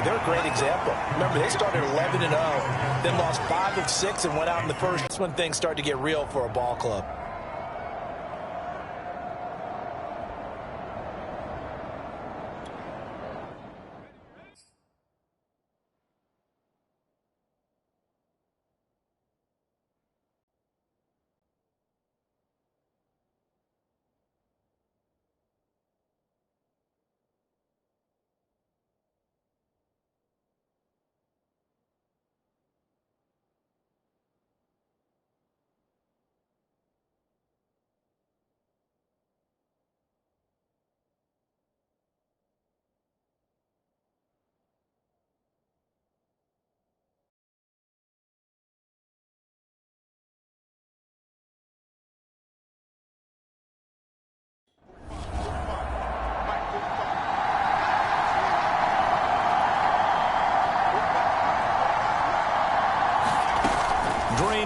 Brady, they're a great example. Remember, they started 11-0, then lost 5 of 6 and went out in the first. That's when things start to get real for a ball club.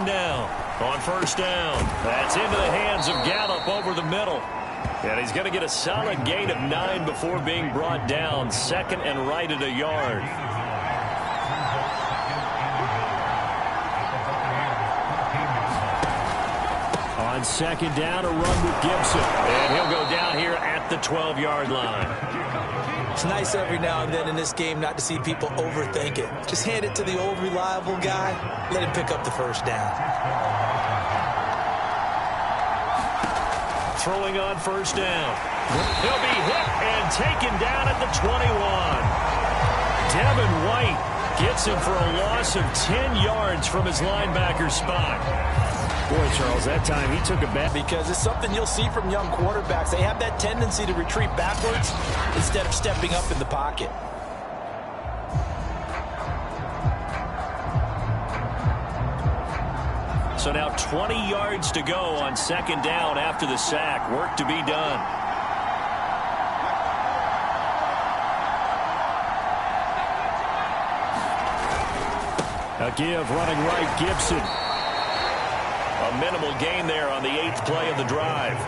Down on first down. That's into the hands of Gallup over the middle. And he's going to get a solid gain of 9 before being brought down. Second and right at a yard. On second down, a run with Gibson. And he'll go down here at the 12-yard line. It's nice every now and then in this game not to see people overthink it. Just hand it to the old reliable guy. Let him pick up the first down. Throwing on first down. He'll be hit and taken down at the 21. Devin White gets him for a loss of 10 yards from his linebacker spot. Boy, Charles, that time he took a bat. Because it's something you'll see from young quarterbacks. They have that tendency to retreat backwards instead of stepping up in the pocket. So now 20 yards to go on second down after the sack. Work to be done. A give running right, Gibson. A minimal gain there on the 8th play of the drive.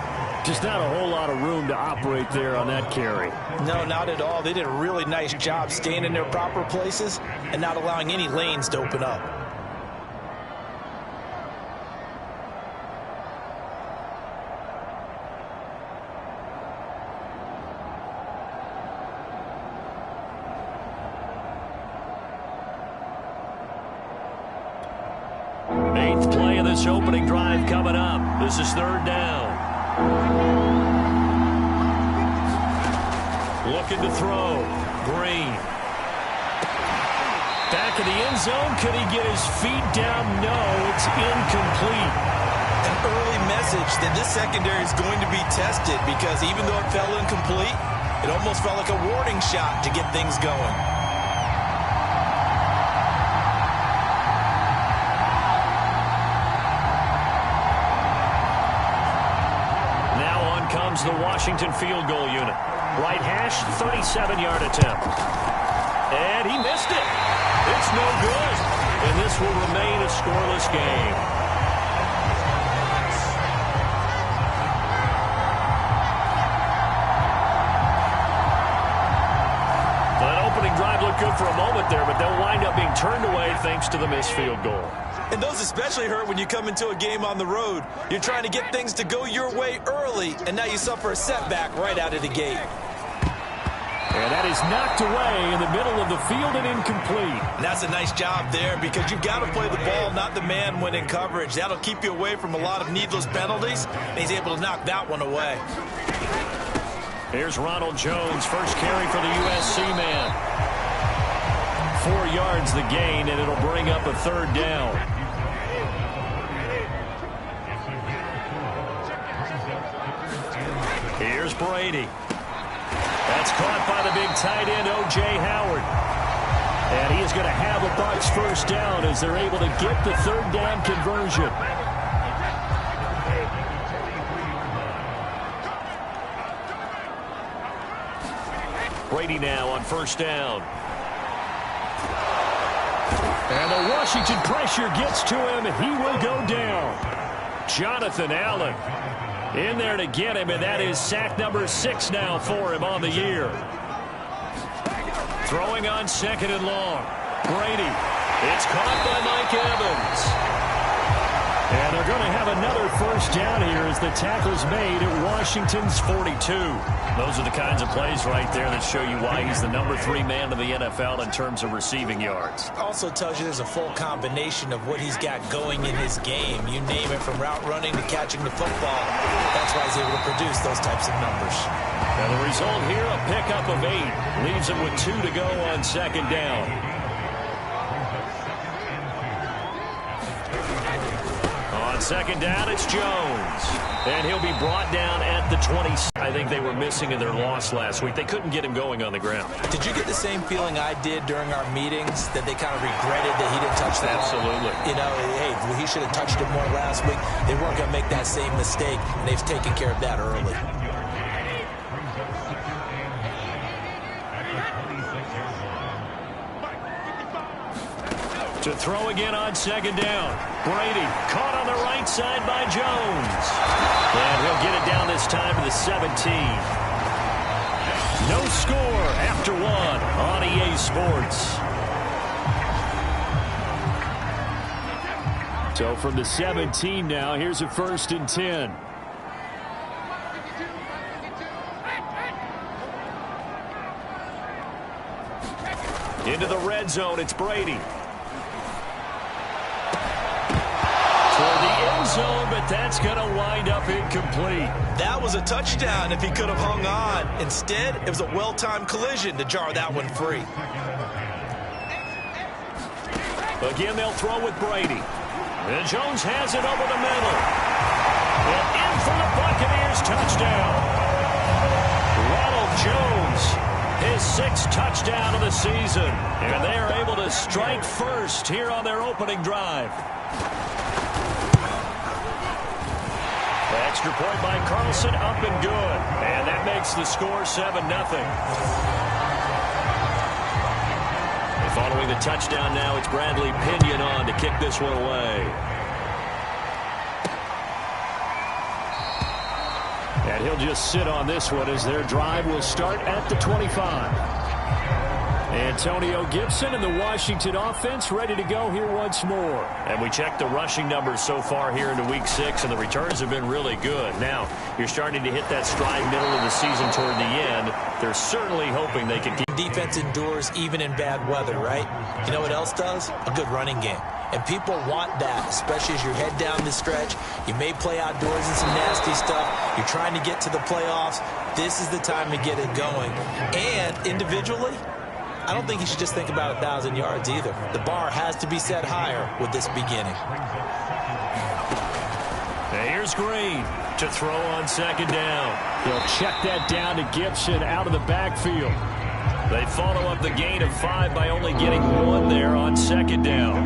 Just not a whole lot of room to operate there on that carry. No, not at all. They did a really nice job staying in their proper places and not allowing any lanes to open up. Opening drive coming up. This is third down. Looking to throw. Green. Back in the end zone. Could he get his feet down? No, it's incomplete. An early message that this secondary is going to be tested because even though it fell incomplete, it almost felt like a warning shot to get things going. The Washington field goal unit. Right hash, 37-yard attempt. And he missed it. It's no good. And this will remain a scoreless game. That opening drive looked good for a moment there, but they'll wind up being turned away thanks to the missed field goal. And those especially hurt when you come into a game on the road. You're trying to get things to go your way early, and now you suffer a setback right out of the gate. And that is knocked away in the middle of the field and incomplete. And that's a nice job there because you've got to play the ball, not the man when in coverage. That'll keep you away from a lot of needless penalties, and he's able to knock that one away. Here's Ronald Jones, first carry for the USC man. 4 yards the gain, and it'll bring up a third down. Here's Brady. That's caught by the big tight end, O.J. Howard. And he is going to have a Bucs first down as they're able to get the third down conversion. Brady now on first down. And the Washington pressure gets to him. He will go down. Jonathan Allen in there to get him, and that is sack number 6 now for him on the year. Throwing on 2nd and long. Brady. It's caught by Mike Evans. And they're going to have another first down here as the tackle's made at Washington's 42. Those are the kinds of plays right there that show you why he's the number 3 man in the NFL in terms of receiving yards. Also tells you there's a full combination of what he's got going in his game. You name it, from route running to catching the football. That's why he's able to produce those types of numbers. Now the result here, a pickup of 8. Leaves him with 2 to go on 2nd down. On 2nd down, it's Jones. And he'll be brought down at the 20. I think they were missing in their loss last week. They couldn't get him going on the ground. Did you get the same feeling I did during our meetings, that they kind of regretted that he didn't touch the ball? Absolutely. You know, hey, he should have touched it more last week. They weren't going to make that same mistake, and they've taken care of that early. To throw again on 2nd down. Brady caught on the right side by Jones. And he'll get it down this time to the 17. No score after 1 on EA Sports. So from the 17 now, here's a 1st and 10. Into the red zone, it's Brady. Toward the end zone, but that's going to wind up incomplete. That was a touchdown if he could have hung on. Instead, it was a well-timed collision to jar that one free. Again, they'll throw with Brady. And Jones has it over the middle. And in for the Buccaneers touchdown. Ronald Jones, his 6th touchdown of the season. And they are able to strike first here on their opening drive. Extra point by Carlson, up and good. And that makes the score 7-0. Following the touchdown now, it's Bradley Pinion on to kick this one away. And he'll just sit on this one as their drive will start at the 25. Antonio Gibson and the Washington offense ready to go here once more. And we checked the rushing numbers so far here into Week 6, and the returns have been really good. Now, you're starting to hit that stride middle of the season toward the end. They're certainly hoping they can keep. Defense endures even in bad weather, right? You know what else does? A good running game. And people want that, especially as you head down the stretch. You may play outdoors in some nasty stuff. You're trying to get to the playoffs. This is the time to get it going. And individually, I don't think you should just think about 1,000 yards either. The bar has to be set higher with this beginning. Now here's Green to throw on 2nd down. He'll check that down to Gibson out of the backfield. They follow up the gain of 5 by only getting 1 there on 2nd down.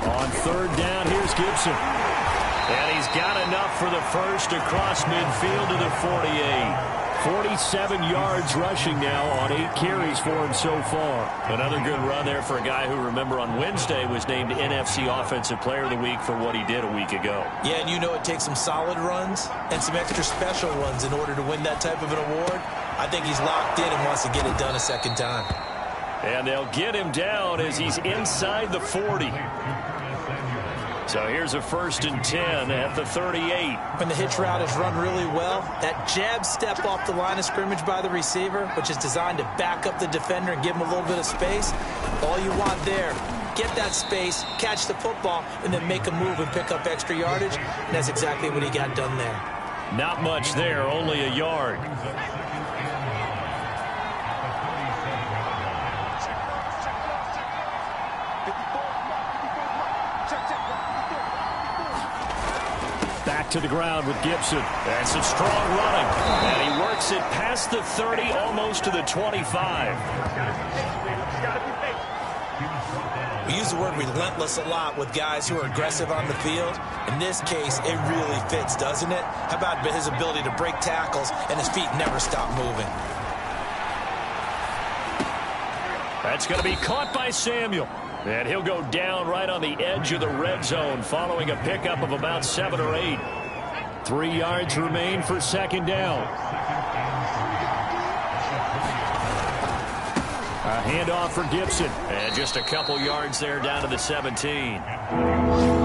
On 3rd down, here's Gibson. And he's got enough for the first across midfield to the 48. 47 yards rushing now on 8 carries for him so far. Another good run there for a guy who, remember, on Wednesday was named NFC Offensive Player of the Week for what he did a week ago. Yeah, and you know it takes some solid runs and some extra special runs in order to win that type of an award. I think he's locked in and wants to get it done a second time. And they'll get him down as he's inside the 40. So here's a 1st and 10 at the 38. When the hitch route is run really well, that jab step off the line of scrimmage by the receiver, which is designed to back up the defender and give him a little bit of space, all you want there, get that space, catch the football, and then make a move and pick up extra yardage. And that's exactly what he got done there. Not much there, only a yard. Back to the ground with Gibson. That's some strong running. And he works it past the 30, almost to the 25. We use the word relentless a lot with guys who are aggressive on the field. In this case, it really fits, doesn't it? How about his ability to break tackles and his feet never stop moving? That's going to be caught by Samuel. And he'll go down right on the edge of the red zone following a pickup of about 7 or 8. 3 yards remain for second down. A handoff for Gibson. And just a couple yards there down to the 17.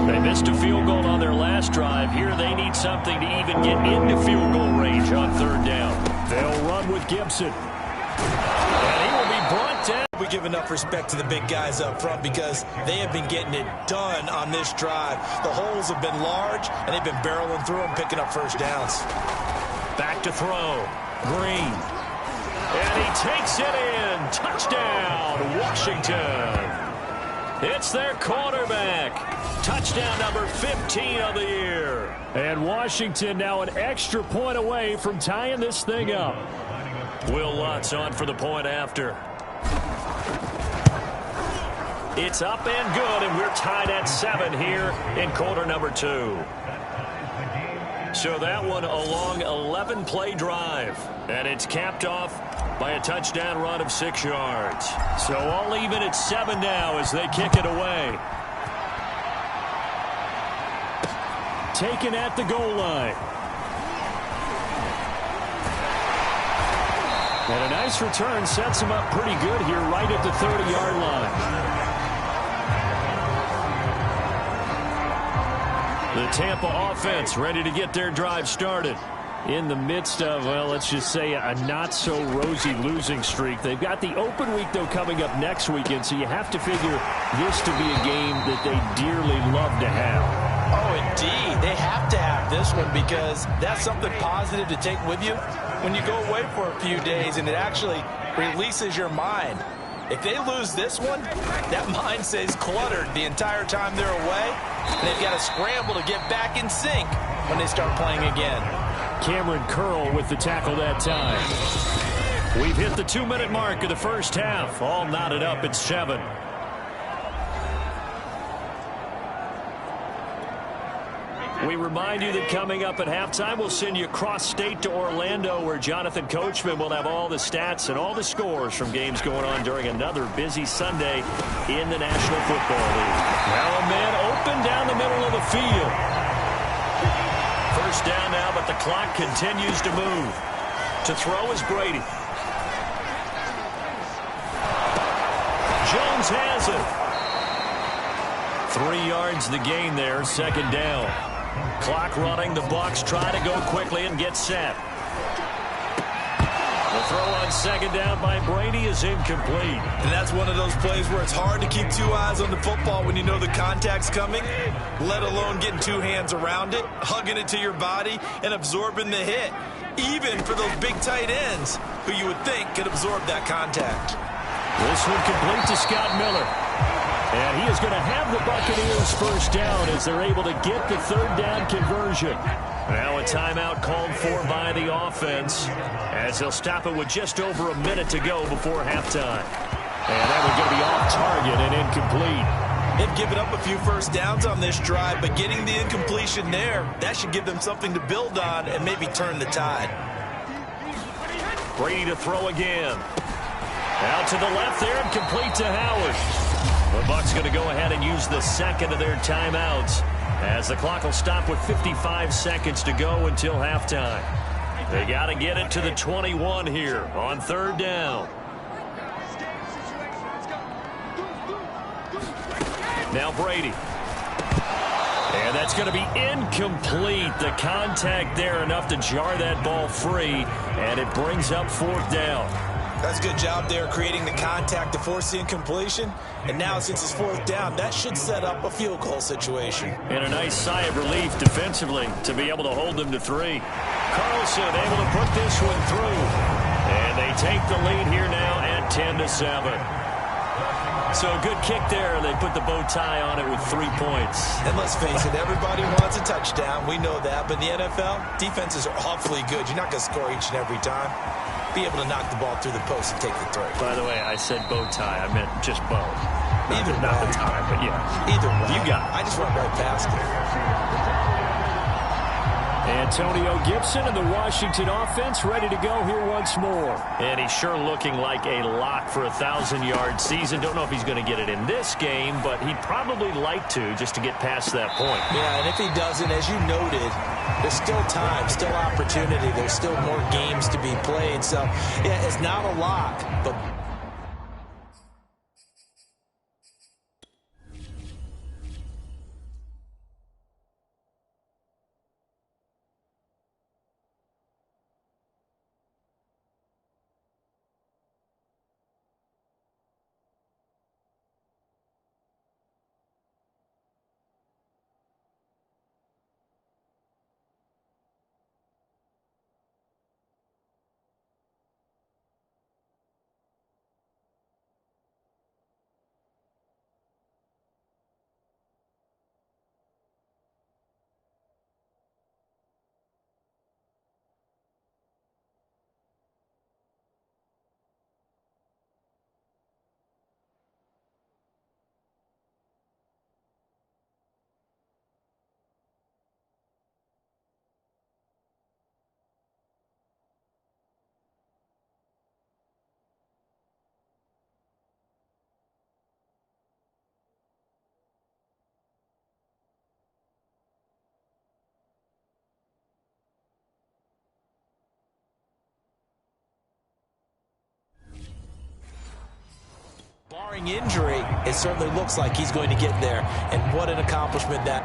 They missed a field goal on their last drive. Here they need something to even get into field goal range on third down. They'll run with Gibson. And he will be brought down. We give enough respect to the big guys up front because they have been getting it done on this drive. The holes have been large, and they've been barreling through them, picking up first downs. Back to throw. Green. And he takes it in. Touchdown, Washington. It's their quarterback. Touchdown number 15 of the year. And Washington now an extra point away from tying this thing up. Will Lutz on for the point after. It's up and good, and we're tied at 7 here in quarter number 2. So that one a long 11-play drive, and it's capped off by a touchdown run of 6 yards. So all even at 7 now as they kick it away. Taken at the goal line. And a nice return sets him up pretty good here right at the 30-yard line. The Tampa offense ready to get their drive started in the midst of, well, let's just say a not-so-rosy losing streak. They've got the open week, though, coming up next weekend, so you have to figure this to be a game that they dearly love to have. Oh, indeed. They have to have this one because that's something positive to take with you when you go away for a few days, and it actually releases your mind. If they lose this one, that mind stays cluttered the entire time they're away, and they've got to scramble to get back in sync when they start playing again. Cameron Curl with the tackle that time. We've hit the 2-minute mark of the first half. All knotted up at 7. We remind you that coming up at halftime, we'll send you cross-state to Orlando, where Jonathan Coachman will have all the stats and all the scores from games going on during another busy Sunday in the National Football League. Now a man open down the middle of the field. First down now, but the clock continues to move. To throw is Brady. Jones has it. 3 yards the gain there, second down. Clock running. The Bucs try to go quickly and get set. The throw on second down by Brady is incomplete. And that's one of those plays where it's hard to keep 2 eyes on the football when you know the contact's coming, let alone getting 2 hands around it, hugging it to your body, and absorbing the hit, even for those big tight ends who you would think could absorb that contact. This one complete to Scott Miller. And he is going to have the Buccaneers first down as they're able to get the third down conversion. Now a timeout called for by the offense as they'll stop it with just over a minute to go before halftime. And that one's going to be off target and incomplete. They've given up a few first downs on this drive, but getting the incompletion there, that should give them something to build on and maybe turn the tide. Brady to throw again. Out to the left there and complete to Howard. The Bucs going to go ahead and use the second of their timeouts as the clock will stop with 55 seconds to go until halftime. They got to get it to the 21 here on third down. Now Brady. And that's going to be incomplete. The contact there enough to jar that ball free, and it brings up fourth down. That's a good job there creating the contact to force the incompletion. And now since it's fourth down, that should set up a field goal situation. And a nice sigh of relief defensively to be able to hold them to 3. Carlson able to put this one through. And they take the lead here now at 10-7. So a good kick there. They put the bow tie on it with 3 points. And let's face it, everybody wants a touchdown. We know that. But in the NFL, defenses are awfully good. You're not going to score each and every time. Be able to knock the ball through the post and take the throw. By the way, I said bow tie. I meant just bow. Either not way. the tie, but yeah. Either way. You got it. I just went right past it. Antonio Gibson and the Washington offense ready to go here once more. And he's sure looking like a lock for a 1,000-yard season. Don't know if he's going to get it in this game, but he'd probably like to just to get past that point. Yeah, and if he doesn't, as you noted, there's still time, still opportunity. There's still more games to be played. So, yeah, it's not a lock, but... Barring injury, it certainly looks like he's going to get there. And what an accomplishment that